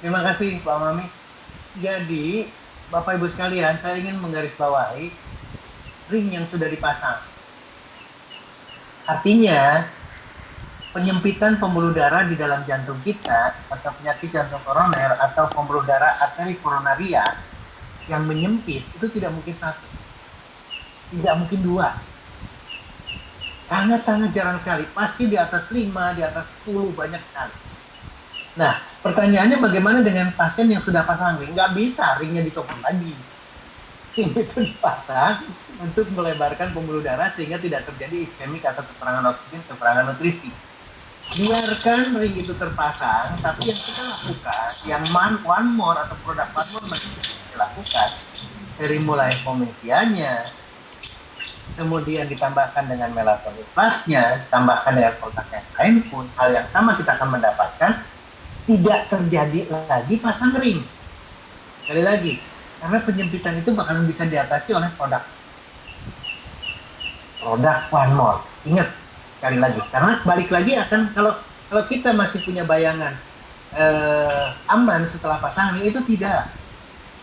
Terima kasih Pak Mami. Jadi, Bapak Ibu sekalian, saya ingin menggarisbawahi ring yang sudah dipasang. Artinya, penyempitan pembuluh darah di dalam jantung kita atau penyakit jantung koroner atau pembuluh darah arteri koronaria yang menyempit itu tidak mungkin satu, tidak mungkin dua, sangat-sangat jarang sekali, pasti di atas 5, di atas 10, banyak sekali. Nah, pertanyaannya bagaimana dengan pasien yang sudah pasang ring? Nggak bisa, ringnya dicopot lagi. Ring itu dipasang untuk melebarkan pembuluh darah sehingga tidak terjadi iskemik atau kekurangan oksigen, kekurangan nutrisi. Biarkan ring itu terpasang, tapi yang kita lakukan, yang one more atau produk one more masih kita lakukan dari mulai pemutihannya, kemudian ditambahkan dengan melatonin plusnya, tambahkan dengan produk yang lain pun, hal yang sama kita akan mendapatkan, tidak terjadi lagi pasang ring. Sekali lagi, karena penyempitan itu bakalan bisa diatasi oleh produk one more. Ingat, sekali lagi, karena balik lagi akan kalau kita masih punya bayangan aman setelah pasang ring, itu tidak,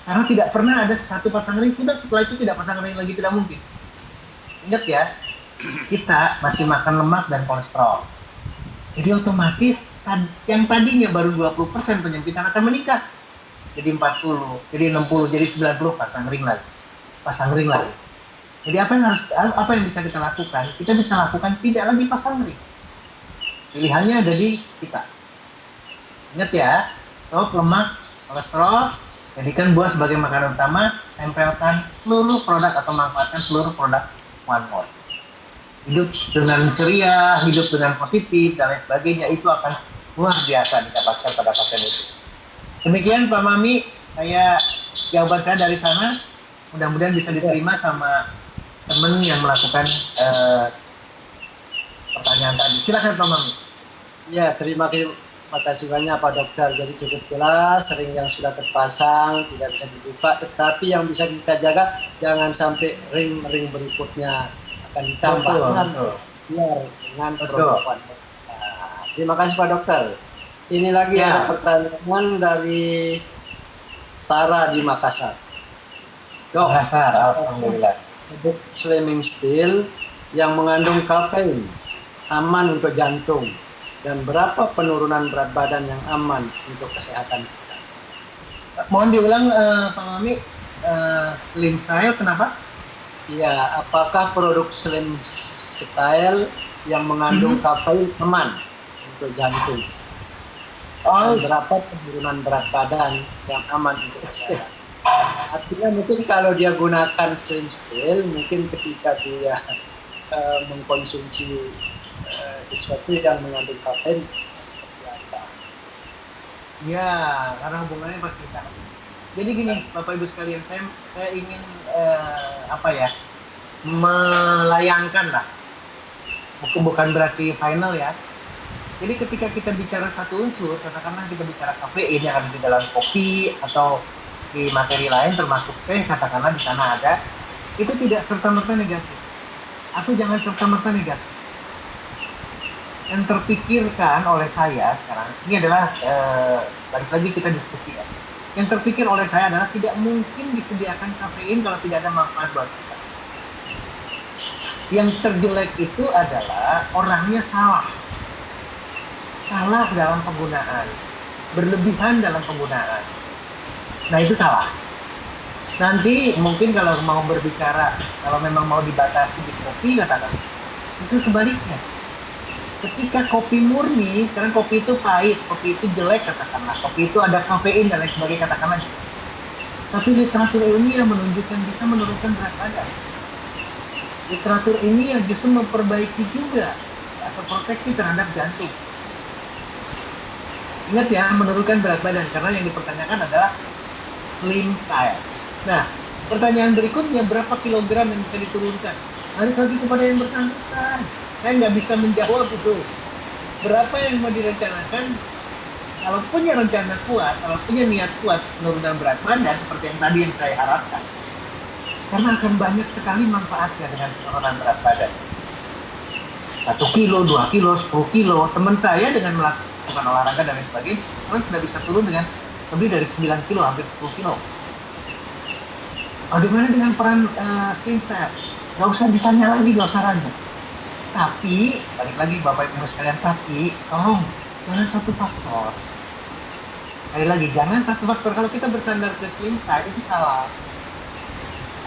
karena tidak pernah ada satu pasang ring sudah setelah itu tidak pasang ring lagi, tidak mungkin. Ingat ya, kita masih makan lemak dan kolesterol, jadi otomatis yang tadinya baru 20% penyempitan akan meningkat jadi 40, jadi 60, jadi 90, pasang ring lagi. Jadi apa yang bisa kita lakukan? Kita bisa lakukan tidak lagi pasang ring. Pilihannya ada di kita. Ingat ya, stop lemak, kolesterol, jadikan buah sebagai makanan utama, tempelkan seluruh produk atau manfaatkan seluruh produk one more. Hidup dengan ceria, hidup dengan positif, dan lain sebagainya, itu akan luar biasa didapatkan pada pasien itu. Demikian Pak Mami, jawaban saya dari sana, mudah-mudahan bisa diterima sama teman yang melakukan pertanyaan tadi. Silakan Pak Mami. Ya, terima kasih banyak Pak Dokter. Jadi cukup jelas, ring yang sudah terpasang tidak bisa dibuka, tetapi yang bisa kita jaga jangan sampai ring-ring berikutnya akan ditambah dengan produk. Terima kasih Pak Dokter. Ini lagi ada pertanyaan dari Tara di Makassar. Dok, alhamdulillah. Produk Slimming Steel yang mengandung kafein aman untuk jantung, dan berapa penurunan berat badan yang aman untuk kesehatan kita? Mohon diulang Pak Mami, Slim Style kenapa? Iya, apakah produk Slim Style yang mengandung kafein aman untuk jantung? Dan berapa penurunan berat badan yang aman untuk kesehatan? Artinya mungkin kalau dia gunakan Slim Steel, mungkin ketika dia mengkonsumsi sesuatu yang mengandung kafein seperti apa? Ya, karena hubungannya pasti sama. Jadi gini, Bapak Ibu sekalian, saya ingin melayangkan lah. Bukan berarti final ya. Jadi ketika kita bicara satu unsur, katakanlah kita bicara kafein yang ada di dalam kopi atau di materi lain termasuk teh, katakanlah di sana ada, itu tidak serta-merta negatif. Atau jangan serta-merta negatif. Yang terpikirkan oleh saya sekarang, ini adalah balik lagi kita diskusi ya. Yang terpikir oleh saya adalah tidak mungkin disediakan kafein kalau tidak ada manfaat buat kita. Yang terjelek itu adalah orangnya salah dalam penggunaan, berlebihan dalam penggunaan. Nah itu salah. Nanti mungkin kalau mau berbicara, kalau memang mau dibatasi di kopi, katakan itu sebaliknya. Ketika kopi murni, sekarang kopi itu pahit, kopi itu jelek katakanlah, kopi itu ada kafein dan lain sebagainya katakanlah. Tapi literatur ini yang menunjukkan bisa menurunkan berat badan. Literatur ini yang justru memperbaiki juga atau proteksi terhadap jantung. Ingat ya, menurunkan berat badan, karena yang dipertanyakan adalah slim style. Nah, pertanyaan berikutnya, berapa kilogram yang bisa diturunkan? Harus lagi kepada yang bersangkutan. Saya nggak bisa menjawab itu. Berapa yang mau direncanakan? Kalau punya rencana kuat, kalau punya niat kuat penurunan berat badan seperti yang tadi yang saya harapkan, karena akan banyak sekali manfaatnya dengan penurunan berat badan. 1 kilo, 2 kilo, 10 kilo. Teman saya dengan melakukan olahraga dan lain sebagainya, sudah bisa turun dengan lebih dari 9 kilo, hampir 10 kilo. Bagaimana dengan peran Sinta? Gak usah ditanya lagi, gak usah ragu. Tapi, balik lagi Bapak Ibu sekalian, tapi tolong, jangan satu faktor. Sekali lagi, jangan satu faktor. Kalau kita bersandar ke Sinta, itu salah.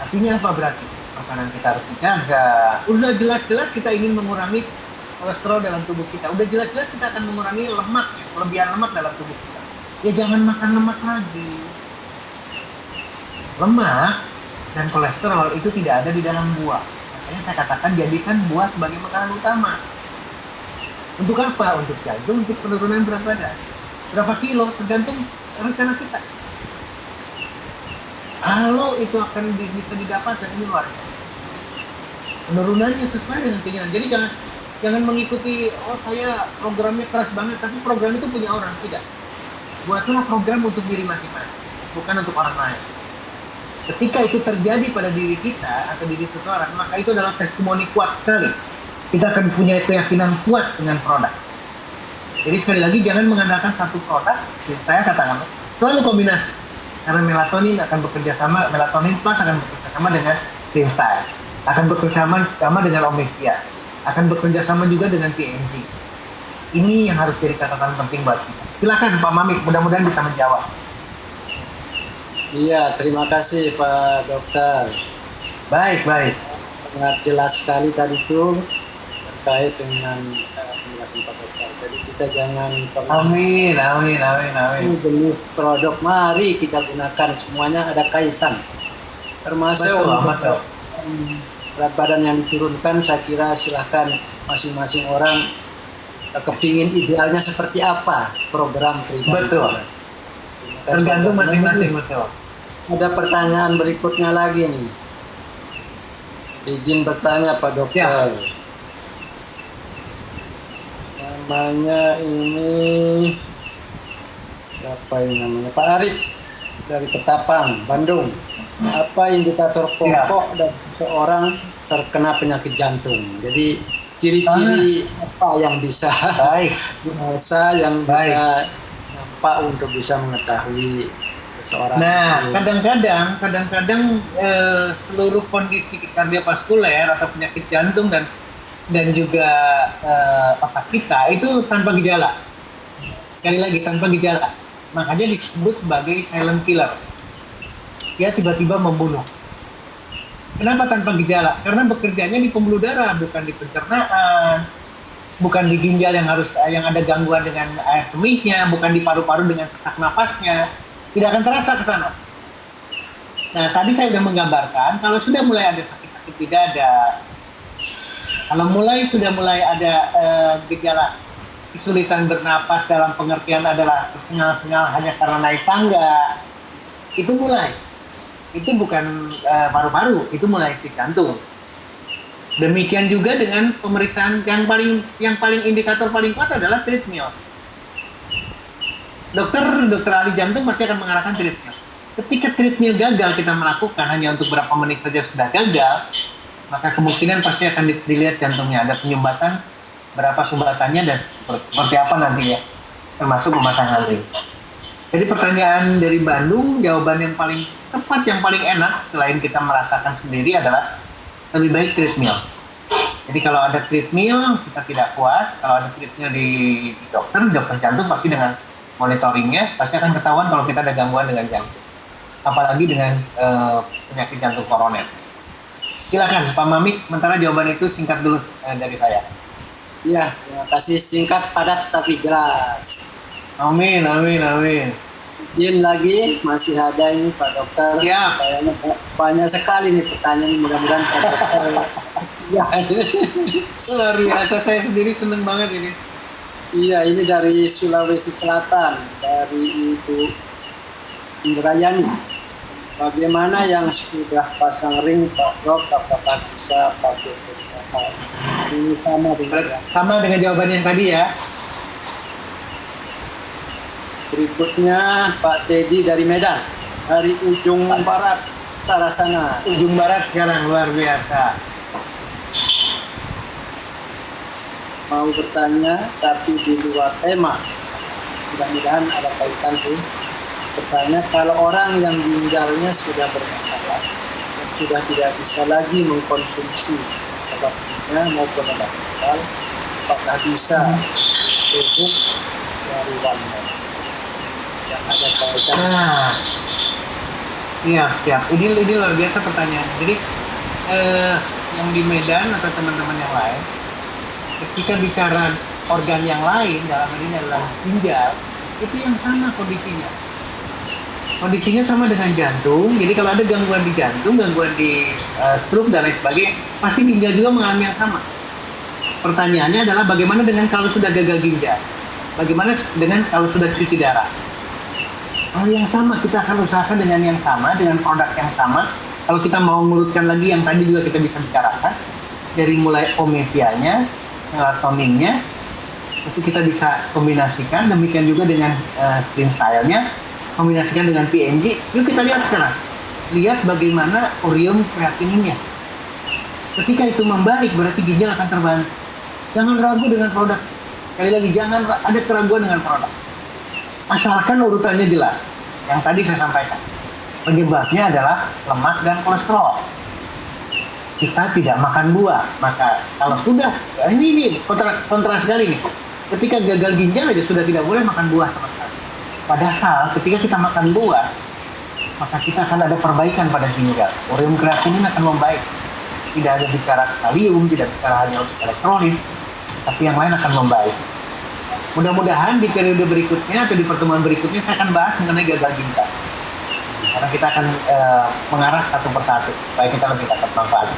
Artinya apa berarti? Makanan kita harus dijaga. Udah jelas-jelas kita ingin mengurangi kolesterol dalam tubuh kita. Udah jelas-jelas kita akan mengurangi lemak, kelebihan lemak dalam tubuh kita. Ya jangan makan lemak lagi. Lemak dan kolesterol itu tidak ada di dalam buah. Makanya saya katakan jadikan buah sebagai makanan utama. Untuk apa? Untuk jantung, untuk penurunan berat badan. Berapa kilo? Tergantung rencana kita. Kalau itu akan bisa didapatkan, ini luar biasa. Penurunannya sesuai dengan keinginan. Jadi jangan mengikuti, oh saya programnya keras banget, tapi program itu punya orang. Tidak. Buatlah program untuk diri masing-masing, bukan untuk orang lain. Ketika itu terjadi pada diri kita atau diri seseorang, maka itu adalah testimoni kuat sekali. Kita akan punya keyakinan kuat dengan produk. Jadi sekali lagi jangan mengandalkan satu produk. Saya katakan selalu kombinasi. Karena melatonin akan bekerja sama, melatonin plus akan bekerja sama dengan Sintai, akan bekerja sama dengan omega, akan bekerja sama juga dengan TNG. Ini yang harus jadi catatan penting buat kita. Silakan Pak Mamik, mudah-mudahan bisa menjawab. Iya, terima kasih Pak Dokter. Baik. Sangat jelas sekali tadi itu terkait dengan penjelasan Pak Dokter. Jadi kita jangan pernah Amin. jenis produk, mari kita gunakan, semuanya ada kaitan. Termasuk untuk berat badan yang diturunkan, saya kira silahkan masing-masing orang kepingin idealnya seperti apa program pribadi. Betul. Tergantung masing-masing, betul. Ada pertanyaan berikutnya lagi nih. Izin bertanya Pak Dokter. Ya. Namanya ini siapa ini namanya? Pak Arif dari Ketapang, Bandung. Apa indikator pokok dan seseorang terkena penyakit jantung? Jadi ciri-ciri apa yang bisa dirasa, yang bisa nampak untuk bisa mengetahui seseorang? Nah, kadang-kadang seluruh kondisi kardiovaskuler atau penyakit jantung dan juga otak kita itu tanpa gejala. Sekali lagi tanpa gejala. Makanya disebut sebagai silent killer. Dia tiba-tiba membunuh. Kenapa tanpa gejala? Karena bekerjanya di pembuluh darah, bukan di pencernaan, bukan di ginjal yang ada gangguan dengan air kemihnya, bukan di paru-paru dengan sesak napasnya. Tidak akan terasa ke sana. Nah, tadi saya sudah menggambarkan kalau sudah mulai ada sakit-sakit di dada, kalau sudah mulai ada gejala kesulitan bernapas dalam pengertian adalah sinyal-sinyal hanya karena naik tangga, itu mulai. Itu bukan paru-paru, itu mulai ke jantung. Demikian juga dengan pemeriksaan yang paling indikator paling kuat adalah treadmill. Dokter ahli jantung pasti akan mengarahkan treadmill. Ketika treadmill gagal kita melakukan hanya untuk berapa menit saja sudah gagal, maka kemungkinan pasti akan dilihat jantungnya ada penyumbatan, berapa sumbatannya dan seperti apa nanti ya, termasuk pemasangan ring. Jadi pertanyaan dari Bandung, jawaban yang paling tepat, yang paling enak selain kita merasakan sendiri adalah lebih baik treadmill. Jadi kalau ada treadmill kita tidak puas, kalau ada treadmill di dokter jantung pasti dengan monitoringnya pasti akan ketahuan kalau kita ada gangguan dengan jantung. Apalagi dengan penyakit jantung koroner. Silakan Pak Mamik, sementara jawaban itu singkat dulu dari saya. Iya, terima kasih, singkat, padat tapi jelas. Amin. Izin lagi, masih ada ini Pak Dokter. Ya. Kayaknya banyak sekali nih pertanyaan, mudah-mudahan Pak Dokter. Ya. Luar biasa, saya sendiri seneng banget ini. Iya, ini dari Sulawesi Selatan, dari Ibu Indrayani. Bagaimana yang sudah pasang ring Pak Dok, apakah bisa pakai ini sama dengan jawaban yang tadi ya. Berikutnya Pak Teddy dari Medan, dari ujung barat arah sana. Ujung barat sekarang, luar biasa. Mau bertanya tapi di luar tema, mudah-mudahan ada kaitan sih. bertanya, kalau orang yang ginjalnya sudah bermasalah dan sudah tidak bisa lagi mengkonsumsi obat kimia maupun obat herbal, apakah bisa hidup dari warna yang ada kaitan? Nah, iya, siap. Ini luar biasa pertanyaan. Jadi yang di Medan atau teman-teman yang lain, ketika bicara organ yang lain, dalam hal ini adalah ginjal, itu yang sama kondisinya. Kondisinya sama dengan jantung. Jadi kalau ada gangguan di jantung, gangguan di stroke dan lain sebagainya, pasti ginjal juga mengalami yang sama. Pertanyaannya adalah bagaimana dengan kalau sudah gagal ginjal? Bagaimana dengan kalau sudah cuci darah? Hal yang sama, kita akan usahakan dengan yang sama, dengan produk yang sama. Kalau kita mau mengurutkan lagi yang tadi juga kita bisa bicarakan, dari mulai omega-nya, melatoninnya, itu kita bisa kombinasikan. Demikian juga dengan skin style-nya, kombinasikan dengan PNG. Yuk kita lihat sekarang. Lihat bagaimana urium kreatininnya. Ketika itu membaik, berarti ginjal akan terbalik. Jangan ragu dengan produk. Sekali lagi, jangan ada keraguan dengan produk. Asalkan urutannya jelas. Yang tadi saya sampaikan. Penyebabnya adalah lemak dan kolesterol. Kita tidak makan buah. Maka kalau sudah, ini kontra sekali nih. Ketika gagal ginjal aja sudah tidak boleh makan buah sama sekali. Padahal ketika kita makan buah, maka kita akan ada perbaikan pada ginjal. Urium kreatinin akan membaik. Tidak ada bicara kalium, tidak bicara hanya elektrolit, tapi yang lain akan membaik. Mudah-mudahan di periode berikutnya atau di pertemuan berikutnya saya akan bahas mengenai gagal ginjal. Karena kita akan mengarah satu persatu supaya kita lebih dapat manfaat.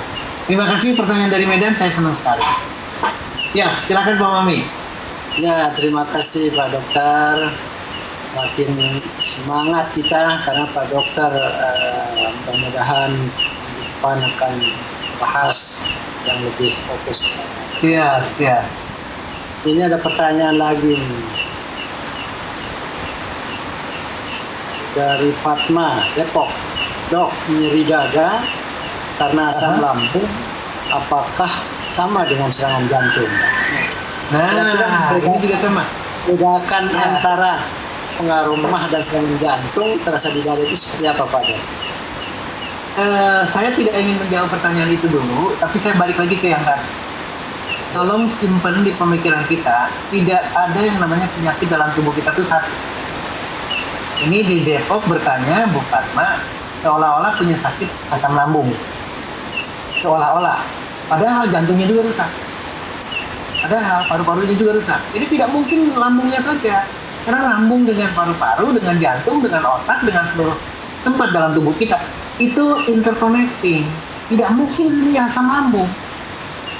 Terima kasih pertanyaan dari Medan, saya senang sekali. Ya, silakan Pak Mami. Ya, terima kasih Pak Dokter. Makin semangat kita karena Pak Dokter mudah-mudahan depan akan bahas yang lebih fokus. Iya, iya. Ini ada pertanyaan lagi nih. Dari Fatma, Depok. Dok, nyeri dada karena asam lambung, apakah sama dengan serangan jantung? Nah, ini juga sama. Bedakan antara pengaruh mah dan serangan jantung terasa di dada itu seperti apa Pak Dok? Saya tidak ingin menjawab pertanyaan itu dulu, tapi saya balik lagi ke yang tadi. Tolong simpan di pemikiran kita, tidak ada yang namanya penyakit dalam tubuh kita itu satu. Ini di Depok bertanya, Bu Fatma, seolah-olah punya sakit asam lambung. Seolah-olah. Padahal jantungnya juga rusak. Padahal paru-parunya juga rusak. Jadi tidak mungkin lambungnya saja. Karena lambung dengan paru-paru, dengan jantung, dengan otak, dengan seluruh tempat dalam tubuh kita, itu interconnecting. Tidak mungkin dia asam lambung.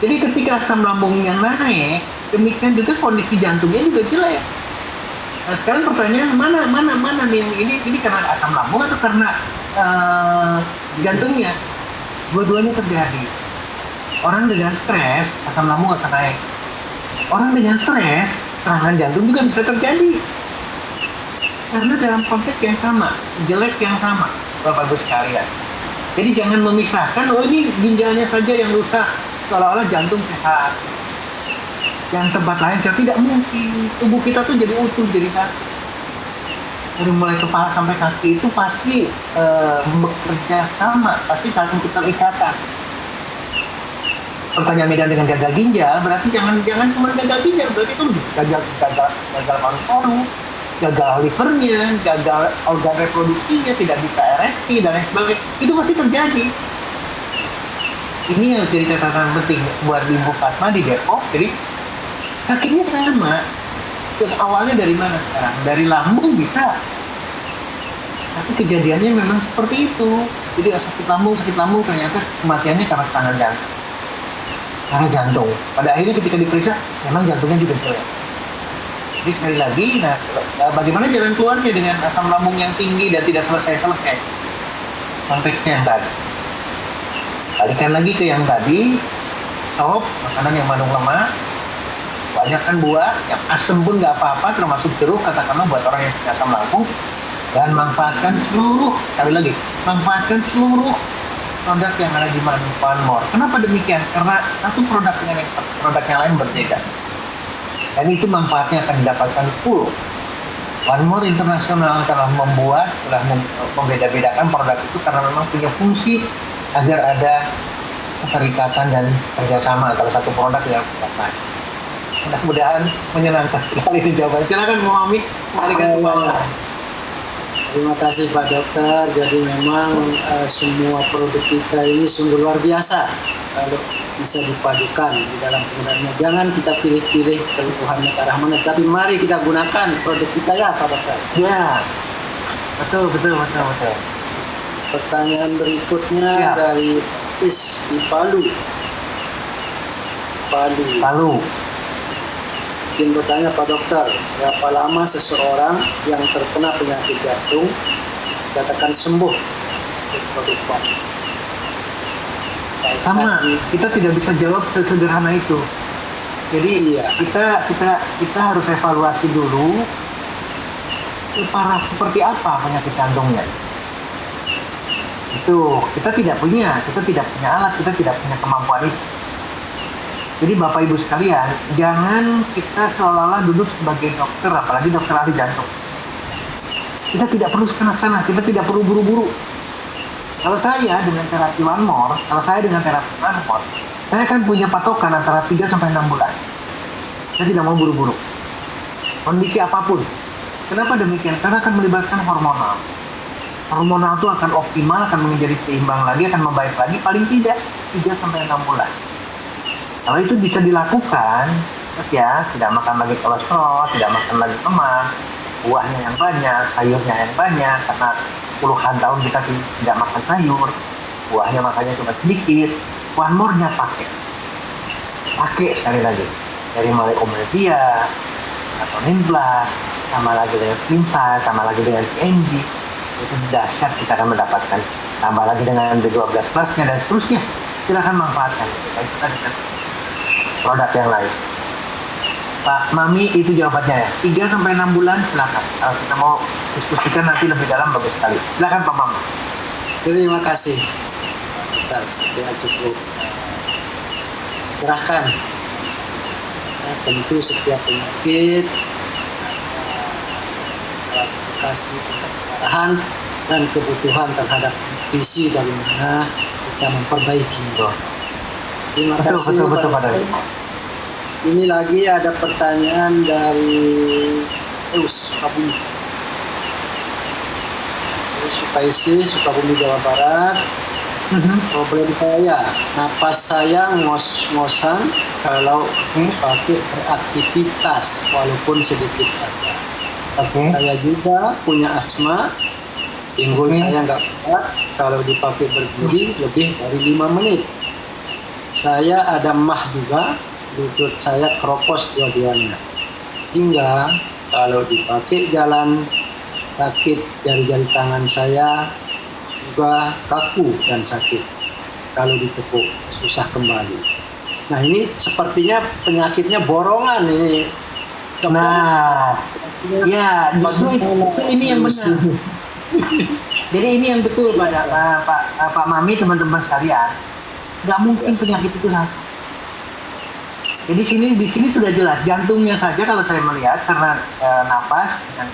Jadi ketika asam lambungnya naik, demikian juga kondisi jantungnya juga jelek. Nah, sekarang pertanyaan mana nih ini karena asam lambung atau karena jantungnya? Dua-duanya terjadi. Orang dengan stres asam lambung akan naik. Orang dengan stres serangan jantung juga bisa terjadi. Karena dalam konteks yang sama, jelek yang sama, Bapak Ibu sekalian. Jadi jangan memisahkan, oh ini ginjalnya saja yang rusak, seolah-olah jantung sehat. Yang tempat lain tidak mungkin. Tubuh kita tuh jadi utuh, jadi satu. Dari mulai kepala sampai kaki itu pasti bekerja sama, pasti saling keterikatan. Pertanyaan Medan dengan gagal ginjal, berarti jangan cuma gagal ginjal, berarti itu gagal paru-paru, gagal livernya, gagal organ reproduksinya, tidak bisa ereksi dan lain sebagainya. Itu pasti terjadi. Ini yang jadi catatan penting buat Ibu Fatma di Depok. Jadi sakitnya sama. Awalnya dari mana sekarang? Dari lambung bisa. Tapi kejadiannya memang seperti itu. Jadi sakit lambung ternyata kematiannya karena serangan jantung. Karena jantung. Pada akhirnya ketika diperiksa, memang jantungnya juga jelek. Jadi sekali lagi, bagaimana jalan keluarnya dengan asam lambung yang tinggi dan tidak selesai-selesai? Konteksnya yang tadi. Balikan lagi ke yang tadi, sop, makanan yang mengandung lemak, banyak kan buah, yang asam pun nggak apa-apa, termasuk jeruk, katakanlah buat orang yang punya asam lambung, dan manfaatkan seluruh, sekali lagi, manfaatkan seluruh produk yang ada di One More. Kenapa demikian? Karena satu produk yang lain berbeda. Dan itu manfaatnya akan didapatkan full. One More International telah membeda-bedakan produk itu karena memang punya fungsi agar ada keterikatan dan kerjasama antara satu produk dengan produk lain. Mudah-mudahan menyenangkan sekali ini jawaban. Silakan Bu Mami. Terima kasih Pak Dokter. Jadi memang semua produk kita ini sungguh luar biasa kalau bisa dipadukan di dalam penggunaannya. Jangan kita pilih-pilih keluhannya ke arah mana, tapi mari kita gunakan produk kita ya Pak Dokter. Ya, betul. Pertanyaan berikutnya dari Is di Palu. Ingin bertanya Pak Dokter, berapa lama seseorang yang terkena penyakit jantung dikatakan sembuh? Sama, kita tidak bisa jawab sesederhana itu. Jadi kita harus evaluasi dulu parah seperti apa penyakit jantungnya. Itu kita tidak punya alat, kita tidak punya kemampuan itu. Jadi Bapak Ibu sekalian, jangan kita seolah-olah duduk sebagai dokter, apalagi dokter ahli jantung. Kita tidak perlu sana-sana, kita tidak perlu buru-buru. Kalau saya dengan terapi One More, saya kan punya patokan antara 3 sampai 6 bulan. Saya tidak mau buru-buru. Kondisi apapun. Kenapa demikian? Karena akan melibatkan hormonal. Hormonal itu akan optimal, akan menjadi seimbang lagi, akan membaik lagi, paling tidak 3 sampai 6 bulan. Kalau itu bisa dilakukan, ya tidak makan lagi kolesterol, tidak makan lagi lemak, buahnya yang banyak, sayurnya yang banyak, karena puluhan tahun kita tidak makan sayur, buahnya makannya cuma sedikit. One More-nya pakai sekali lagi, dari mulai Omelvia atau Nimblas, sama lagi dengan Slimsa, sama lagi dengan CNG, itu dahsyat kita akan mendapatkan. Tambah lagi dengan B12 Plus-nya dan seterusnya, silakan manfaatkan. Kita dengan produk yang lain. Pak Mami, itu jawabannya ya. 3 sampai 6 bulan silakan. Kalau kita mau diskusikan nanti lebih dalam, bagus sekali. Silakan Pak Mami. Terima kasih. Kita cukup serahkan. Tentu setiap penyakit klasifikasi pendarahan dan kebutuhan terhadap visi bagaimana kita memperbaiki. Terima kasih. Betul, Pak Dari. Ini lagi ada pertanyaan dari Sukabumi. Sukabumi, Jawa Barat. Problem saya, napas saya ngos-ngosan kalau pakai beraktivitas walaupun sedikit saja. Saya juga punya asma, pinggul saya nggak kuat kalau dipakai berdiri lebih dari 5 menit. Saya ada mah juga, lutut saya keropos dua-duanya. Hingga kalau dipakai jalan sakit, jari-jari tangan saya juga kaku dan sakit. Kalau ditekuk susah kembali. Nah ini sepertinya penyakitnya borongan ini. Nah, ya justru ini yang benar. Jadi ini yang betul Pak Mami, teman-teman sekalian. Nggak mungkin penyakit itu satu. Jadi di sini sudah jelas jantungnya saja kalau saya melihat karena napas dan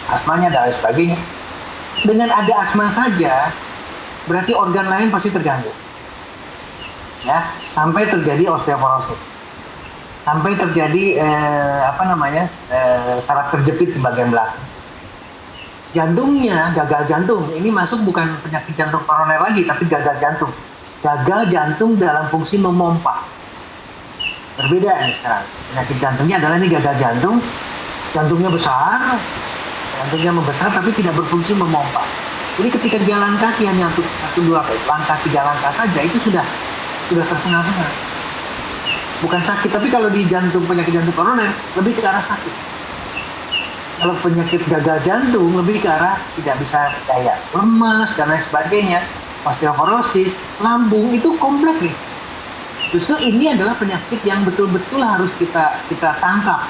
asmanya dan lain sebagainya. Dengan ada asma saja berarti organ lain pasti terganggu. Ya, sampai terjadi osteoporosis. Sampai terjadi saraf terjepit di bagian belakang. Jantungnya gagal jantung. Ini masuk bukan penyakit jantung koroner lagi tapi gagal jantung. Gagal jantung dalam fungsi memompa. Berbeda nih sekarang. Penyakit jantungnya adalah ini gagal jantung, jantungnya besar, jantungnya membesar tapi tidak berfungsi memompa. Jadi ketika jalan kaki hanya untuk 1-2 langkah 3 langkah saja itu sudah tersengal-sengal. Bukan sakit, tapi kalau di penyakit jantung koroner lebih ke arah sakit. Kalau penyakit gagal jantung lebih ke arah tidak bisa daya, lemas dan lain sebagainya. Osteoporosis, lambung itu kompleks nih. Justru ini adalah penyakit yang betul-betul harus kita tangkap.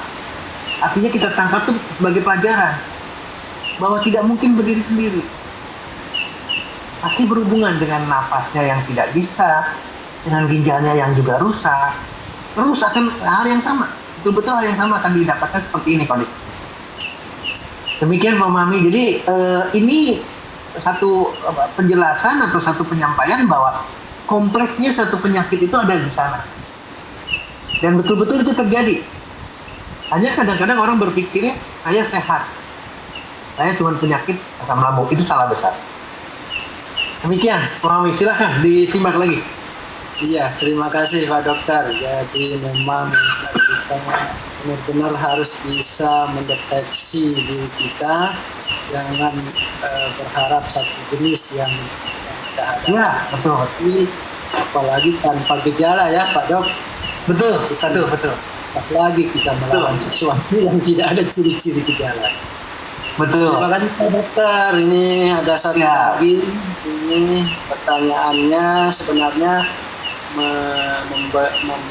Artinya kita tangkap itu sebagai pelajaran bahwa tidak mungkin berdiri sendiri. Pasti berhubungan dengan napasnya yang tidak bisa, dengan ginjalnya yang juga rusak. Terus akan hal yang sama, betul-betul hal yang sama akan didapatkan seperti ini kondisi. Demikian Pak Mami. Jadi ini satu penjelasan atau satu penyampaian bahwa kompleksnya satu penyakit itu ada di sana. Dan betul-betul itu terjadi. Hanya kadang-kadang orang berpikirnya saya sehat. Saya cuma penyakit asam lambung, itu salah besar. Demikian, Pak Mami, silakan disimak lagi. Iya, terima kasih Pak Dokter. Jadi memang kita benar-benar harus bisa mendeteksi diri kita, jangan berharap satu jenis yang kita hadapi. Ya, betul. Apalagi tanpa gejala ya Pak Dok. Betul. Apalagi kita melawan sesuatu yang tidak ada ciri-ciri gejala. Betul. Terima kasih Pak Dokter. Ini ada satu lagi. Ini pertanyaannya sebenarnya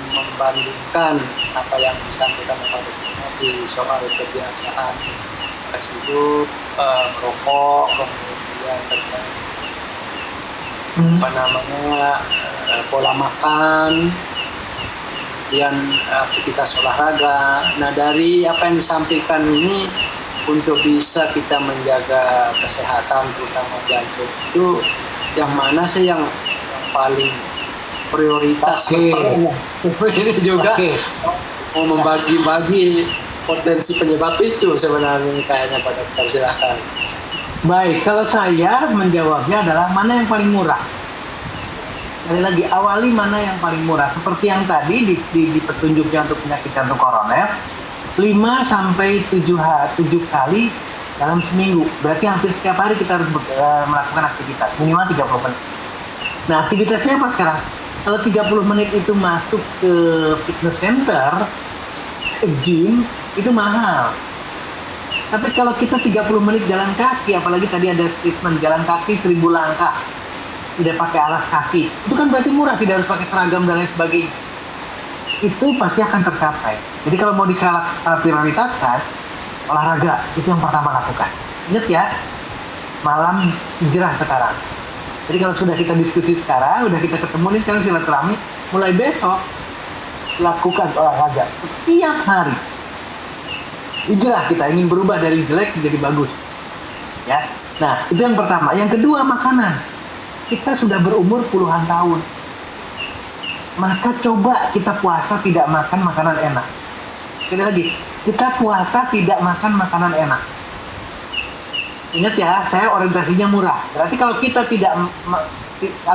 membandingkan apa yang disampaikan oleh Pak Dokter di soal kebiasaan hidup, merokok, kemudian pola makan, kemudian aktivitas olahraga. Nah, dari apa yang disampaikan ini, untuk bisa kita menjaga kesehatan terutama jantung itu yang mana sih yang paling prioritas? Ini juga mau membagi-bagi potensi penyebab itu sebenarnya kayaknya Pak Dokter, silahkan. Baik, kalau saya menjawabnya adalah mana yang paling murah. Sekali lagi, awali mana yang paling murah. Seperti yang tadi di petunjuknya untuk penyakit jantung koroner, 5 sampai 7 kali dalam seminggu. Berarti hampir setiap hari kita harus melakukan aktivitas, minimal 30 menit. Nah, aktivitasnya apa sekarang? Kalau 30 menit itu masuk ke fitness center, ke gym, itu mahal. Tapi kalau kita 30 menit jalan kaki, apalagi tadi ada statement jalan kaki 1000 langkah, tidak pakai alas kaki, itu kan berarti murah, tidak harus pakai seragam dan lain sebagainya. Itu pasti akan tercapai. Jadi kalau mau prioritaskan, olahraga itu yang pertama lakukan. Ingat ya, malam hijrah sekarang. Jadi kalau sudah kita diskusi sekarang, udah kita ketemu nih sekarang silaturahmi, mulai besok lakukan olahraga setiap hari. Hijrah, kita ingin berubah dari jelek menjadi bagus. Ya. Nah, itu yang pertama. Yang kedua, makanan. Kita sudah berumur puluhan tahun. Maka coba kita puasa tidak makan makanan enak. Sekali lagi, kita puasa tidak makan makanan enak. Ingat ya, saya orientasinya murah. Berarti kalau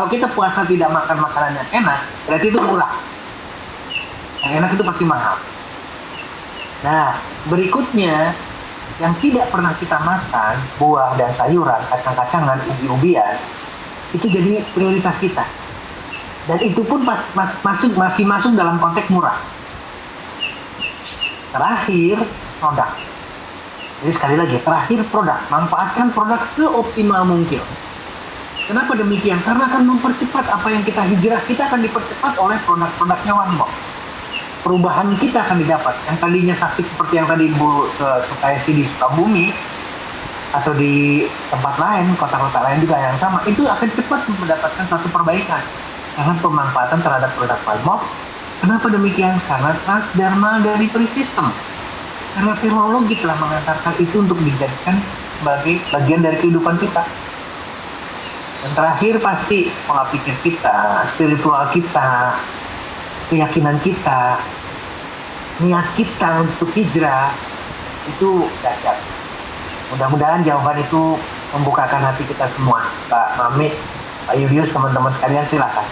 kita puasa tidak makan makanan yang enak, berarti itu murah. Yang enak itu pasti mahal. Nah, berikutnya yang tidak pernah kita makan, buah dan sayuran, kacang-kacangan, ubi-ubian, itu jadi prioritas kita. Dan itu pun masih masuk dalam konteks murah. Terakhir, produk. Jadi sekali lagi, terakhir produk. Manfaatkan produk seoptimal mungkin. Kenapa demikian? Karena akan mempercepat apa yang kita hijrah. Kita akan dipercepat oleh produk-produknya OneMore. Perubahan kita akan didapat. Yang tadinya sakit seperti yang tadi Ibu Sukayati di Sukabumi, atau di tempat lain, kota-kota lain juga yang sama, itu akan cepat mendapatkan satu perbaikan. Karena pemanfaatan terhadap produk OneMore. Kenapa demikian? Karena transdermal dari Trisystem. Karena teknologi telah mengantarkan itu untuk dijadikan sebagai bagian dari kehidupan kita. Dan terakhir pasti pola pikir kita, spiritual kita, keyakinan kita, niat kita untuk hijrah, itu dahsyat. Mudah-mudahan jawaban itu membukakan hati kita semua. Pak Mami, Pak Yudius, teman-teman sekalian, silakan.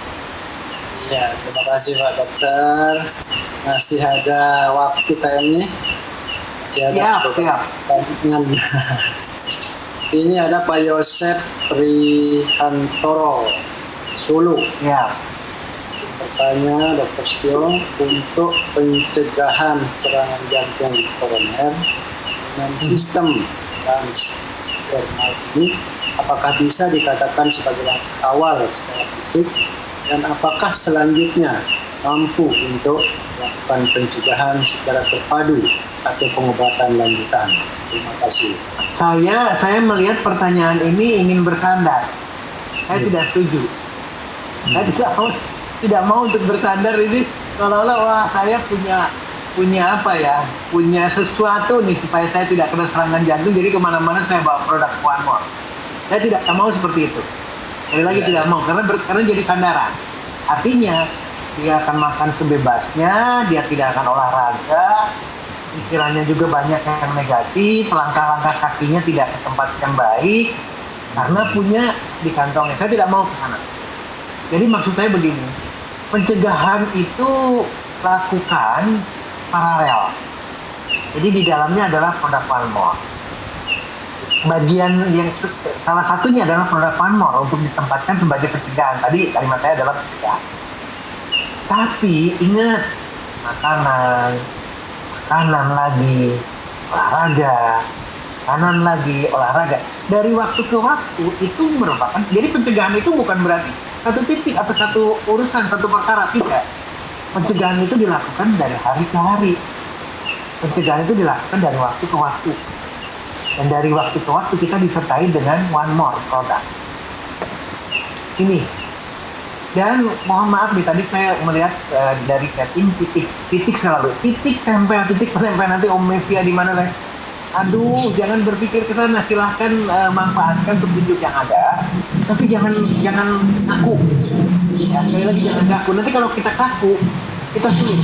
Ya, terima kasih Pak Dokter. Masih ada waktu kayaknya. Masih ada siap. Ini ada Pak Yosep Prihantoro, Solo. Ya. Bertanya Dr. Setio, untuk pencegahan serangan jantung koroner dengan sistem transdermal ini, apakah bisa dikatakan sebagai langkah awal secara fisik, dan apakah selanjutnya mampu untuk melakukan pencegahan secara terpadu atau pengobatan lanjutan? Terima kasih. Saya melihat pertanyaan ini ingin bersandar. Saya tidak setuju. Saya tidak mau untuk bersandar ini seolah-olah wah saya punya punya apa ya, punya sesuatu nih supaya saya tidak kena serangan jantung, jadi kemana-mana saya bawa produk One More. Saya tidak mau seperti itu. Sekali lagi tidak mau, karena jadi sandaran. Artinya dia akan makan sebebasnya, dia tidak akan olahraga, pikirannya juga banyak yang negatif, langkah-langkah kakinya tidak ke tempat yang baik, karena punya di kantongnya. Saya tidak mau ke sana. Jadi maksud saya begini, pencegahan itu lakukan paralel. Jadi di dalamnya adalah produk One More. Bagian yang salah satunya adalah produk One More untuk ditempatkan sebagai pencegahan. Tadi kalimat saya adalah pencegahan. Tapi ingat, makanan lagi, olahraga. Dari waktu ke waktu itu merupakan, jadi pencegahan itu bukan berarti satu titik atau satu urusan, satu perkara, tidak. Pencegahan itu dilakukan dari hari ke hari. Pencegahan itu dilakukan dari waktu ke waktu. Dan dari waktu ke waktu kita disertai dengan One More produk. Ini. Dan mohon maaf nih, tadi saya melihat dari setting titik selalu. Titik tempel nanti Om Mevia di mana lah. Aduh, jangan berpikir ke sana, silahkan manfaatkan petunjuk yang ada. Tapi jangan kaku. Ya, sekali lagi jangan kaku. Nanti kalau kita kaku, kita sulit.